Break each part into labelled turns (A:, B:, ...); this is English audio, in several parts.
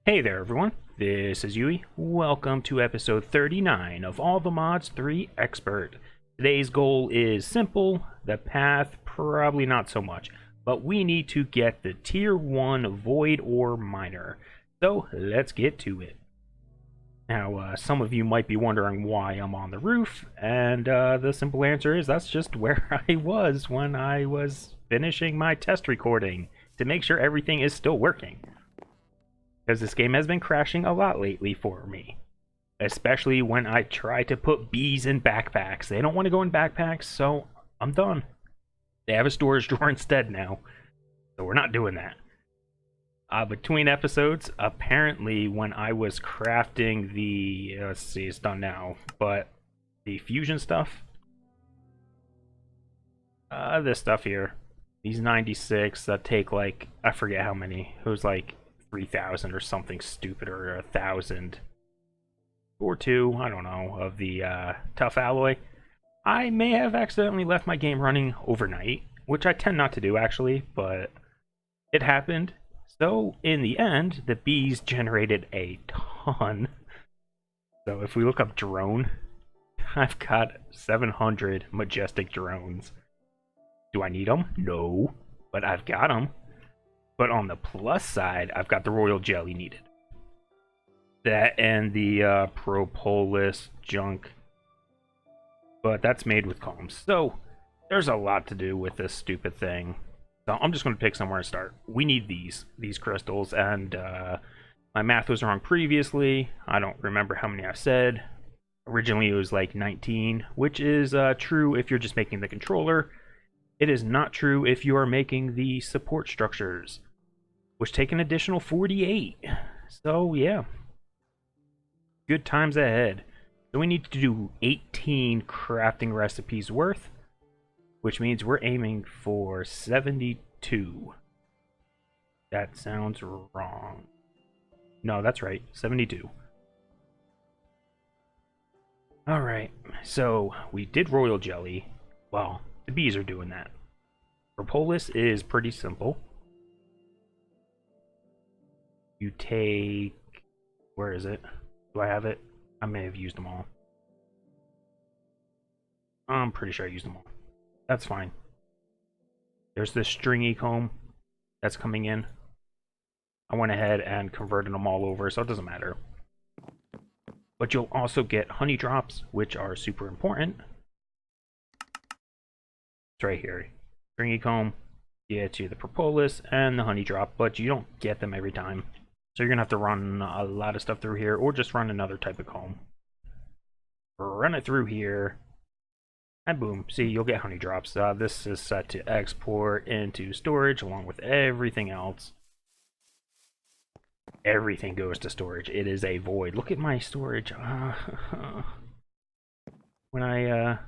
A: Hey there everyone, this is Yui. Welcome to episode 39 of All the Mods 3 Expert. Today's goal is simple, the path probably not so much, but we need to get the tier 1 Void Ore Miner. So let's get to it. Now, some of you might be wondering why I'm on the roof, and the simple answer is that's just where I was when I was finishing my test recording to make sure everything is still working. Because this game has been crashing a lot lately for me. Especially when I try to put bees in backpacks. They don't want to go in backpacks, so I'm done. They have a storage drawer instead now. So we're not doing that. Between episodes, apparently when I was crafting the... let's see, it's done now. But the fusion stuff. This stuff here. These 96 that take like... I forget how many. It was like 3,000 or something stupid, or 1,000 or 2, I don't know, of the tough alloy. I may have accidentally left my game running overnight, which I tend not to do actually, but it happened. So in the end, the bees generated a ton. So if we look up drone, I've got 700 majestic drones. Do I need them? No, but I've got them. But on the plus side, I've got the royal jelly needed. That and the propolis junk. But that's made with columns. So there's a lot to do with this stupid thing. So I'm just going to pick somewhere to start. We need these crystals, and my math was wrong previously. I don't remember how many I said. Originally it was like 19, which is true if you're just making the controller. It is not true if you are making the support structures, which take an additional 48. So yeah, good times ahead. So we need to do 18 crafting recipes worth, which means we're aiming for 72. That sounds wrong. No, that's right, 72. Alright, so we did royal jelly. Well, the bees are doing that. Propolis is pretty simple. You take... where is it? Do I have it? I may have used them all. I'm pretty sure I used them all. That's fine. There's this stringy comb that's coming in. I went ahead and converted them all over, so it doesn't matter. But you'll also get honey drops, which are super important. It's right here. Stringy comb gets you the propolis and the honey drop, but you don't get them every time. So you're going to have to run a lot of stuff through here, or just run another type of comb. Run it through here, and boom, see, you'll get honey drops. This is set to export into storage along with everything else. Everything goes to storage. It is a void. Look at my storage. When I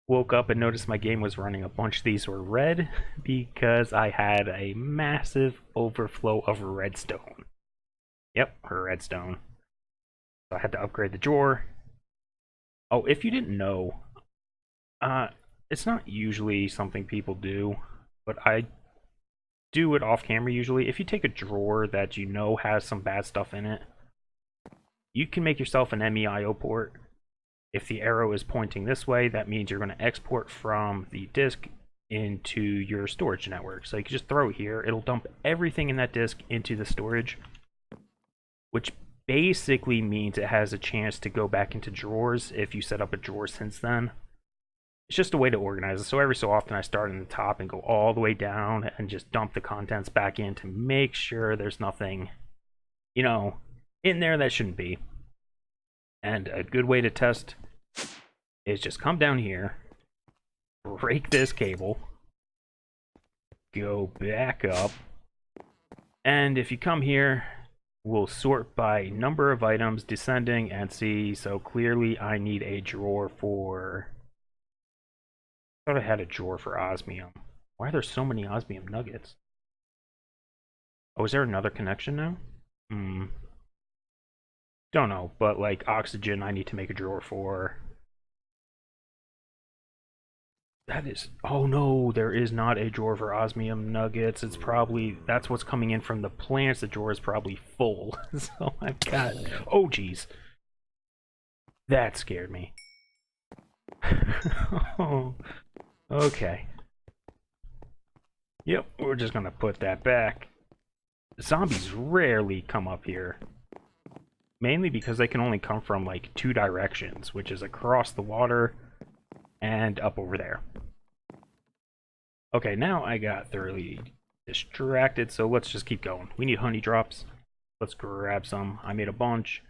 A: woke up and noticed my game was running, a bunch of these were red because I had a massive overflow of redstone. Yep, redstone. So I had to upgrade the drawer. Oh, if you didn't know, it's not usually something people do, but I do it off camera usually. If you take a drawer that you know has some bad stuff in it, you can make yourself an MEIO port. If the arrow is pointing this way, that means you're going to export from the disk into your storage network. So you can just throw it here. It'll dump everything in that disk into the storage, which basically means it has a chance to go back into drawers if you set up a drawer since then. It's just a way to organize it. So every so often I start in the top and go all the way down and just dump the contents back in to make sure there's nothing, you know, in there that shouldn't be. And a good way to test is just come down here, break this cable, go back up, and if you come here, we'll sort by number of items descending and see. So clearly I need a drawer for... I thought I had a drawer for osmium. Why are there so many osmium nuggets? Oh, is there another connection now? Don't know, but like oxygen I need to make a drawer for. That is... Oh no, there is not a drawer for osmium nuggets. It's probably... That's what's coming in from the plants. The drawer is probably full. So I've got... Oh, jeez. That scared me. Oh, okay. Yep, we're just gonna put that back. Zombies rarely come up here. Mainly because they can only come from, like, two directions, which is across the water and up over there. Okay, now I got thoroughly distracted, so let's just keep going. We need honey drops. Let's grab some. I made a bunch.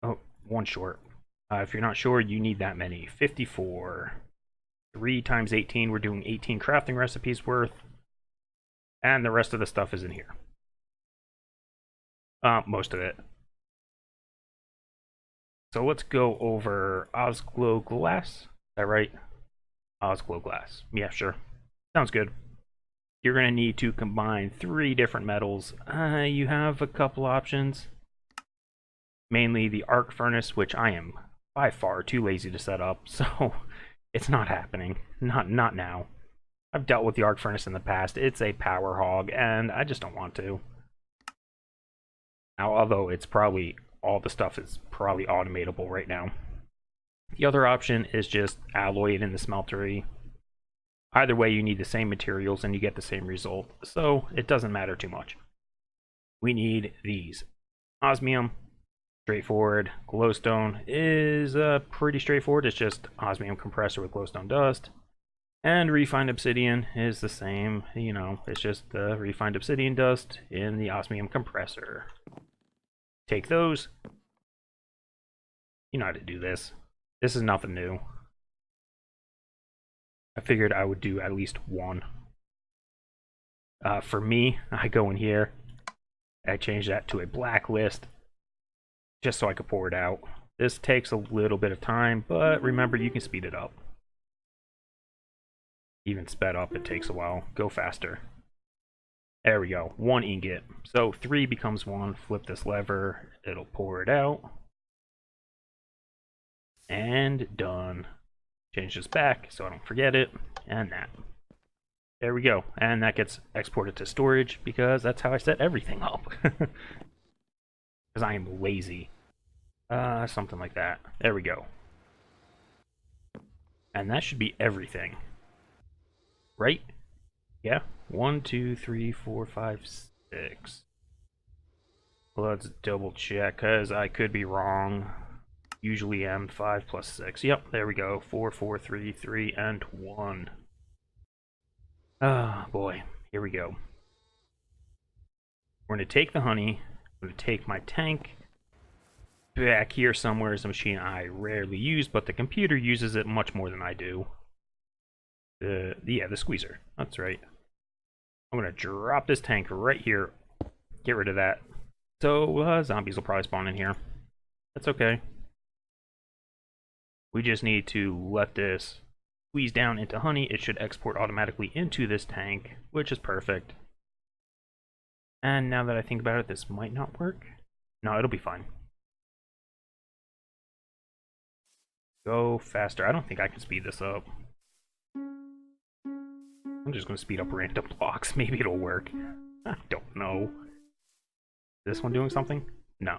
A: Oh, one short. If you're not sure, you need that many. 54. 3 times 18, we're doing 18 crafting recipes worth. And the rest of the stuff is in here. Most of it. So let's go over Osglow Glass. Is that right? Osglow Glass. Yeah, sure. Sounds good. You're going to need to combine 3 different metals. You have a couple options. Mainly the arc furnace, which I am by far too lazy to set up, so it's not happening. Not now. I've dealt with the arc furnace in the past. It's a power hog, and I just don't want to. Now, although it's probably... all the stuff is probably automatable right now. The other option is just alloy it in the smeltery. Either way, you need the same materials and you get the same result, so it doesn't matter too much. We need these. Osmium, straightforward. Glowstone is pretty straightforward. It's just osmium compressor with glowstone dust. And refined obsidian is the same. You know, it's just the refined obsidian dust in the osmium compressor. Take those. You know how to do this. This is nothing new. I figured I would do at least one. For me, I go in here. I change that to a blacklist. Just so I could pour it out. This takes a little bit of time, but remember, you can speed it up. Even sped up, it takes a while. Go faster. There we go. 1 ingot. So 3 becomes 1. Flip this lever. It'll pour it out. And done. Change this back so I don't forget it. And that. There we go. And that gets exported to storage because that's how I set everything up. Because I am lazy. Something like that. There we go. And that should be everything. Right? Yeah. 1, 2, 3, 4, 5, 6. Let's double check, because I could be wrong. Usually am 5 plus 6. Yep, there we go. 4, 4, 3, 3, and 1. Ah, boy. Here we go. We're going to take the honey. I'm going to take my tank. Back here somewhere is a machine I rarely use, but the computer uses it much more than I do. The squeezer. That's right. I'm going to drop this tank right here. Get rid of that. So, zombies will probably spawn in here. That's okay. We just need to let this squeeze down into honey. It should export automatically into this tank, which is perfect. And now that I think about it, this might not work. No, it'll be fine. Go faster. I don't think I can speed this up. I'm just going to speed up random blocks. Maybe it'll work. I don't know. Is this one doing something? No.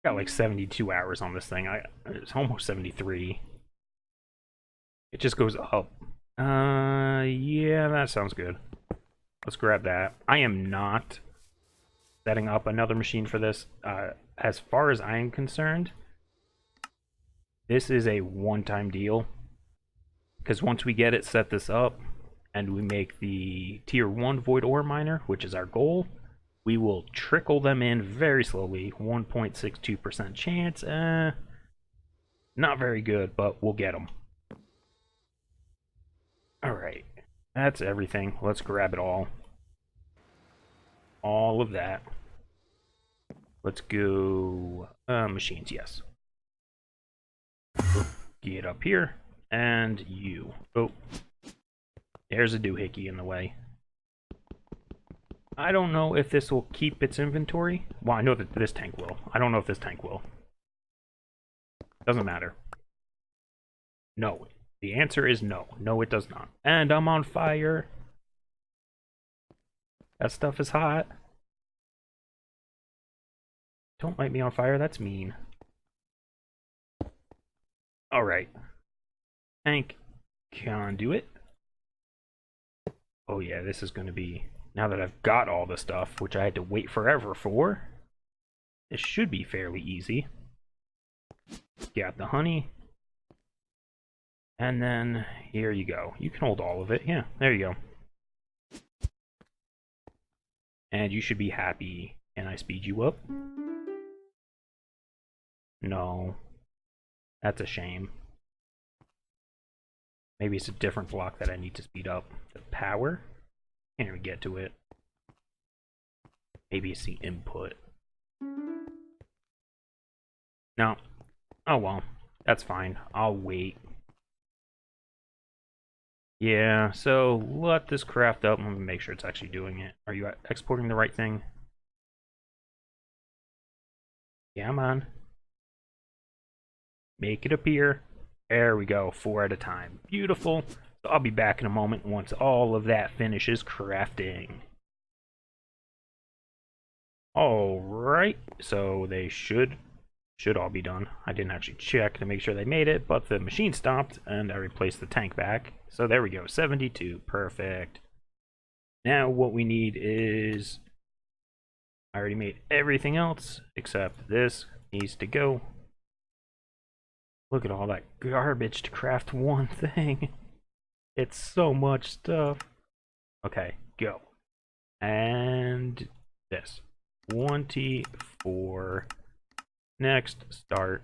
A: Got like 72 hours on this thing. It's almost 73. It just goes up. Yeah, that sounds good. Let's grab that. I am not setting up another machine for this. As far as I am concerned, this is a one-time deal. Because once we get it set this up, and we make the tier 1 void ore miner, which is our goal, we will trickle them in very slowly. 1.62% chance. Not very good, but we'll get them. Alright, that's everything. Let's grab it all. All of that. Let's go... machines, yes. Get up here. And you. Oh. There's a doohickey in the way. I don't know if this will keep its inventory. Well, I know that this tank will. I don't know if this tank will. Doesn't matter. No. The answer is no. No, it does not. And I'm on fire. That stuff is hot. Don't light me on fire, that's mean. Alright. Tank conduit. Oh yeah, this is going to be... Now that I've got all the stuff, which I had to wait forever for, this should be fairly easy. Got the honey. And then, here you go. You can hold all of it. Yeah, there you go. And you should be happy. Can I speed you up? No. That's a shame. Maybe it's a different block that I need to speed up. The power? Can't even get to it. Maybe it's the input. No. Oh well. That's fine. I'll wait. Yeah, so let this craft up. Let me make sure it's actually doing it. Are you exporting the right thing? Yeah, I'm on. Make it appear. There we go, 4 at a time. Beautiful. So I'll be back in a moment once all of that finishes crafting. Alright, so they should all be done. I didn't actually check to make sure they made it, but the machine stopped and I replaced the tank back. So there we go, 72, perfect. Now what we need is, I already made everything else except this needs to go. Look at all that garbage to craft one thing. It's so much stuff. Okay, go. And this. 24. Next, start.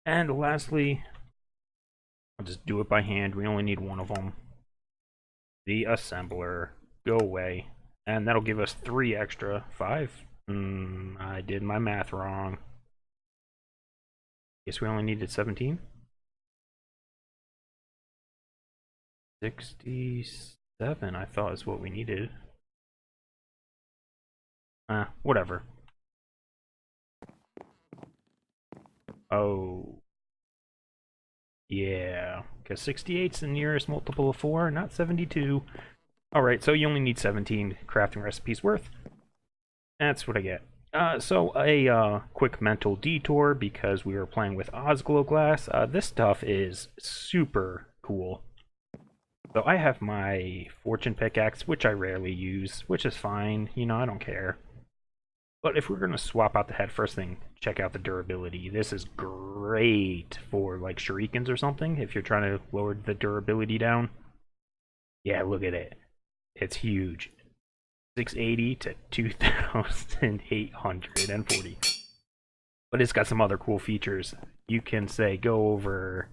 A: And lastly, I'll just do it by hand. We only need one of them. The assembler. Go away. And that'll give us 3 extra. 5? I did my math wrong. Guess we only needed 17? 67, I thought is what we needed. Whatever. Oh. Yeah, because 68's the nearest multiple of 4, not 72. Alright, so you only need 17 crafting recipes worth. That's what I get. So a quick mental detour because we were playing with Ozglow Glass. This stuff is super cool. So I have my fortune pickaxe, which I rarely use, which is fine. You know, I don't care. But if we're going to swap out the head, first thing, check out the durability. This is great for like shurikens or something, if you're trying to lower the durability down. Yeah, look at it. It's huge. 680 to 2,840. But it's got some other cool features. You can say go over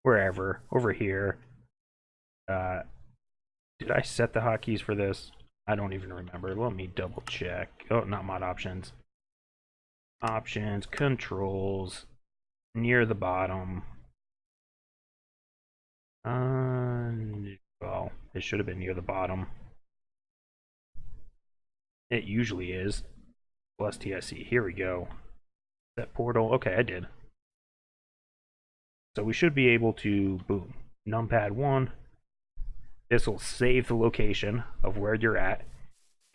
A: wherever, over here. Did I set the hotkeys for this? I don't even remember. Let me double check. Oh, not mod options. Options, controls, near the bottom. Well, it should have been near the bottom. It usually is. Plus TSC. Here we go. That portal. Okay, I did. So we should be able to, boom, numpad 1. This will save the location of where you're at.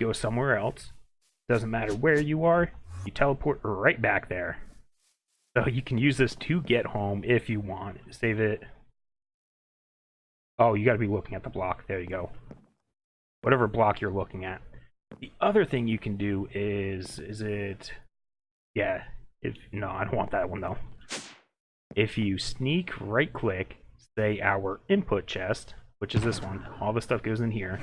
A: Go somewhere else. Doesn't matter where you are. You teleport right back there. So you can use this to get home if you want. Save it. Oh, you got to be looking at the block. There you go. Whatever block you're looking at. The other thing you can do is it... Yeah. No, I don't want that one though. If you sneak right click, say our input chest, which is this one, all the stuff goes in here.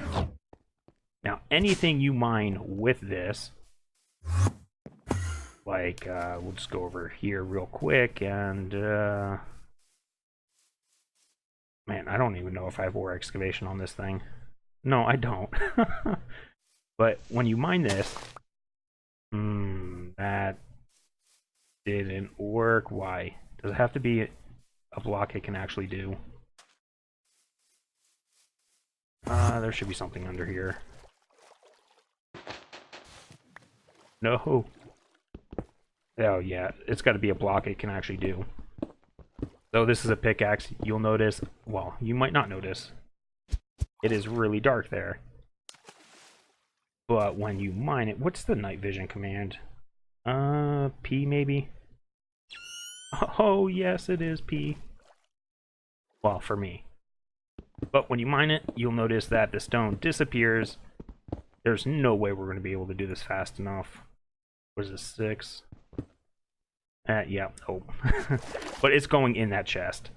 A: Now, anything you mine with this, like, we'll just go over here real quick, and, man, I don't even know if I have ore excavation on this thing. No, I don't. But when you mine this, that didn't work. Why? Does it have to be a block it can actually do? There should be something under here. No. Oh yeah, it's got to be a block it can actually do. So this is a pickaxe. You'll notice, well, you might not notice, it is really dark there. But when you mine it, what's the night vision command? P maybe? Oh, yes, it is P. Well, for me. But when you mine it, you'll notice that the stone disappears. There's no way we're going to be able to do this fast enough. What is this, 6? Yeah, oh. But it's going in that chest.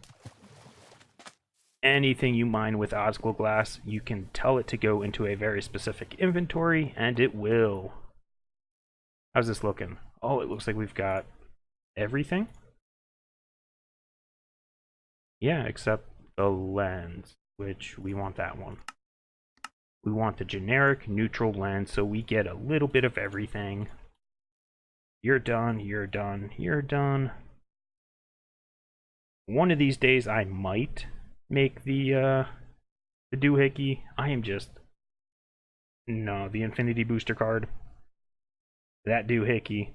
A: Anything you mine with Ozgil glass, you can tell it to go into a very specific inventory, and it will. How's this looking? Oh, it looks like we've got everything. Yeah, except the lens, which we want that one. We want the generic neutral lens, so we get a little bit of everything. You're done, you're done, you're done. One of these days I might make the doohickey. I am just... No, the Infinity Booster card. That doohickey.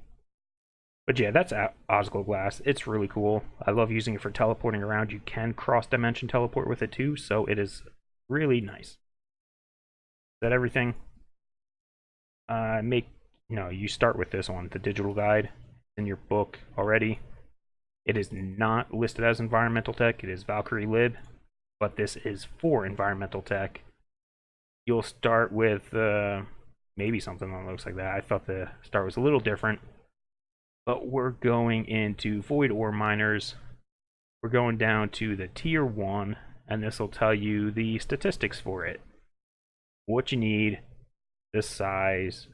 A: But yeah, that's Ozgil glass. It's really cool. I love using it for teleporting around. You can cross-dimension teleport with it too, so it is really nice. Is that everything? No, you start with this one, the digital guide in your book already. It is not listed as environmental tech. It is Valkyrie Lib, but this is for environmental tech. You'll start with maybe something that looks like that. I thought the start was a little different. But we're going into Void Ore Miners. We're going down to the Tier 1, and this will tell you the statistics for it. What you need, the size,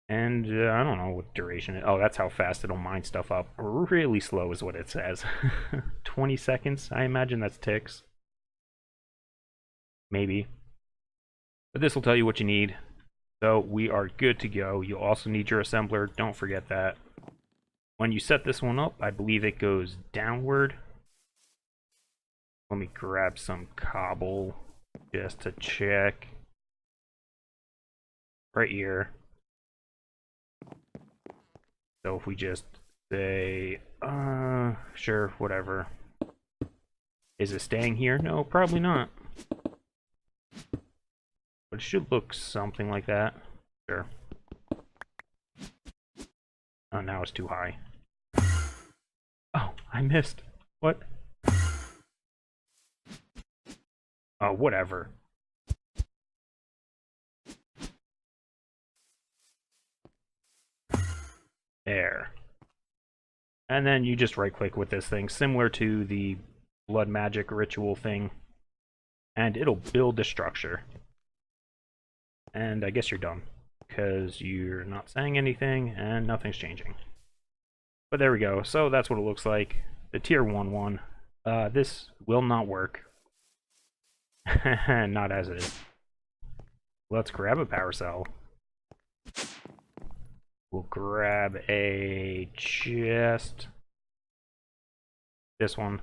A: and I don't know what duration. Oh, that's how fast it'll mine stuff up. Really slow is what it says. 20 seconds, I imagine that's ticks. Maybe. But this will tell you what you need. So we are good to go. You'll also need your assembler. Don't forget that. When you set this one up, I believe it goes downward. Let me grab some cobble just to check. Right here. So if we just say, sure, whatever. Is it staying here? No, probably not. But it should look something like that. Sure. Oh, now it's too high. Oh, I missed. What? Oh, whatever. There. And then you just right-click with this thing, similar to the blood magic ritual thing. And it'll build the structure. And I guess you're done. Because you're not saying anything, and nothing's changing. But there we go. So that's what it looks like. The Tier 1 one. This will not work. Not as it is. Let's grab a power cell. We'll grab a chest. This one.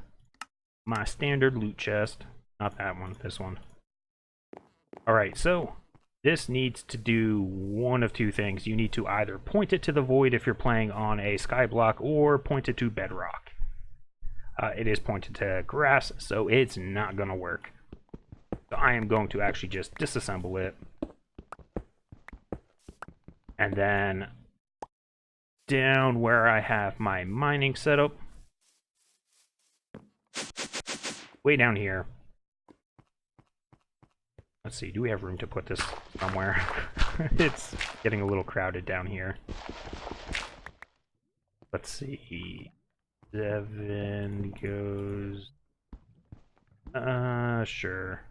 A: My standard loot chest. Not that one, this one. Alright, so this needs to do one of two things. You need to either point it to the void if you're playing on a skyblock, or point it to bedrock. It is pointed to grass, so it's not going to work. So I am going to actually just disassemble it. And then down where I have my mining setup, way down here. Let's see, do we have room to put this somewhere? It's getting a little crowded down here. Let's see. 7 goes... sure.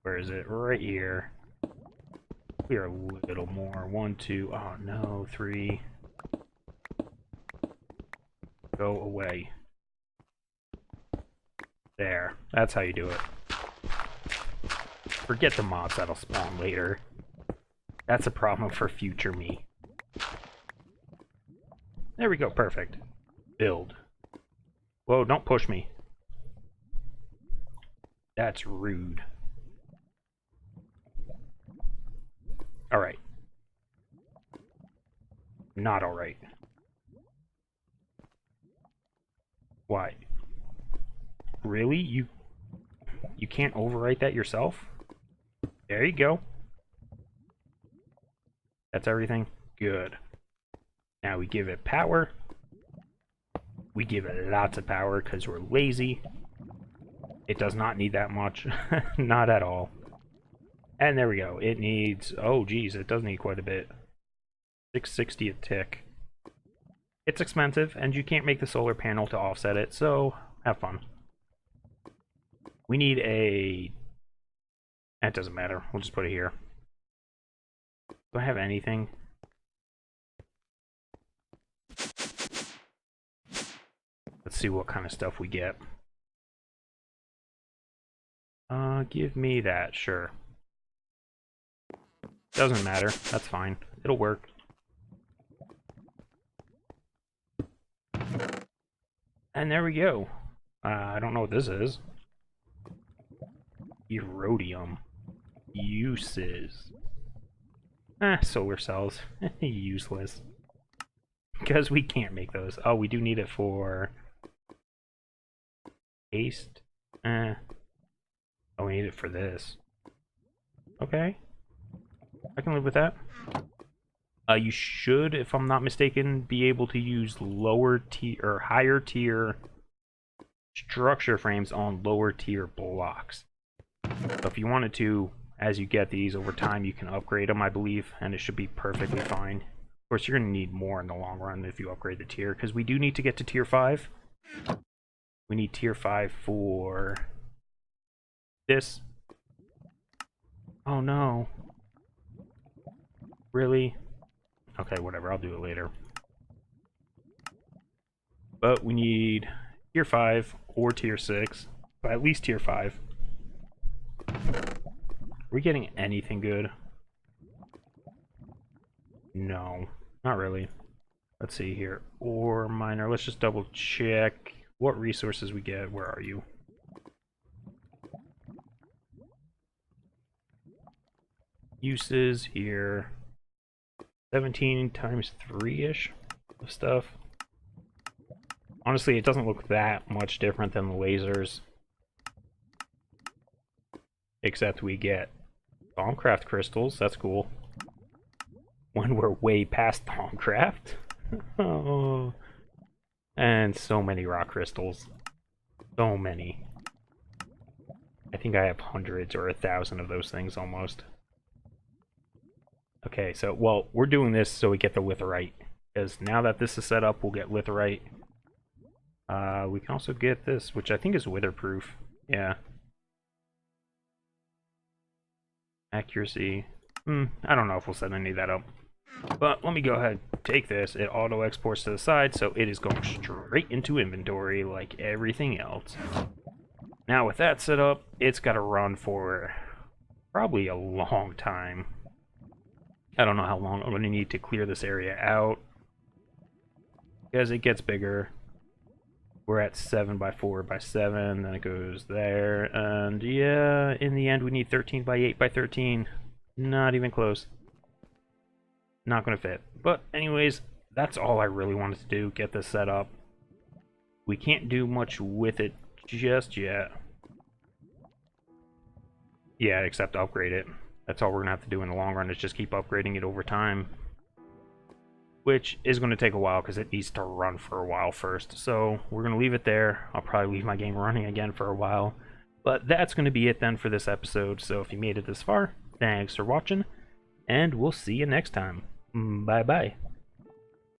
A: Where is it? Right here. We are a little more. 1, 2, oh no, 3. Go away. There. That's how you do it. Forget the mobs that'll spawn later. That's a problem for future me. There we go, perfect. Build. Whoa, don't push me. That's rude. Alright. Not alright. Why? Really? You can't overwrite that yourself? There you go. That's everything? Good. Now we give it power. We give it lots of power because we're lazy. It does not need that much. Not at all. And there we go. It needs... Oh, geez. It does need quite a bit. 660 a tick. It's expensive, and you can't make the solar panel to offset it, so have fun. We need a... That doesn't matter. We'll just put it here. Do I have anything? Let's see what kind of stuff we get. Give me that, sure. Doesn't matter, that's fine. It'll work. And there we go. I don't know what this is. Erodium. Uses. Solar cells. Useless. Because we can't make those. Oh, we do need it for... Paste? Oh, we need it for this. Okay. I can live with that. You should, if I'm not mistaken, be able to use lower tier or higher tier structure frames on lower tier blocks. So if you wanted to, as you get these over time, you can upgrade them, I believe, and it should be perfectly fine. Of course, you're going to need more in the long run if you upgrade the tier, because we do need to get to tier 5. We need tier 5 for this. Oh no. Really? Okay, whatever, I'll do it later. But we need tier 5 or tier 6, but at least tier 5. Are we getting anything good? No, not really. Let's see here. Ore miner, let's just double check what resources we get. Where are you? Uses here. 17 times 3-ish of stuff. Honestly, it doesn't look that much different than the lasers. Except we get Thaumcraft crystals, that's cool. When we're way past Thaumcraft. Oh. And so many rock crystals. So many. I think I have hundreds or 1,000 of those things almost. Okay, so, well, we're doing this so we get the litherite. Because now that this is set up, we'll get litherite. We can also get this, which I think is witherproof. Yeah. Accuracy. I don't know if we'll set any of that up. But let me go ahead and take this. It auto exports to the side, so it is going straight into inventory like everything else. Now with that set up, it's got to run for probably a long time. I don't know how long I'm going to need to clear this area out. As it gets bigger, we're at 7 by 4 by 7, then it goes there, and yeah, in the end we need 13 by 8 by 13. Not even close. Not gonna fit. But anyways, that's all I really wanted to do, get this set up. We can't do much with it just yet. Yeah, except upgrade it. That's all we're gonna have to do in the long run, is just keep upgrading it over time. Which is going to take a while because it needs to run for a while first. So we're going to leave it there. I'll probably leave my game running again for a while. But that's going to be it then for this episode. So if you made it this far, thanks for watching. And we'll see you next time. Bye-bye.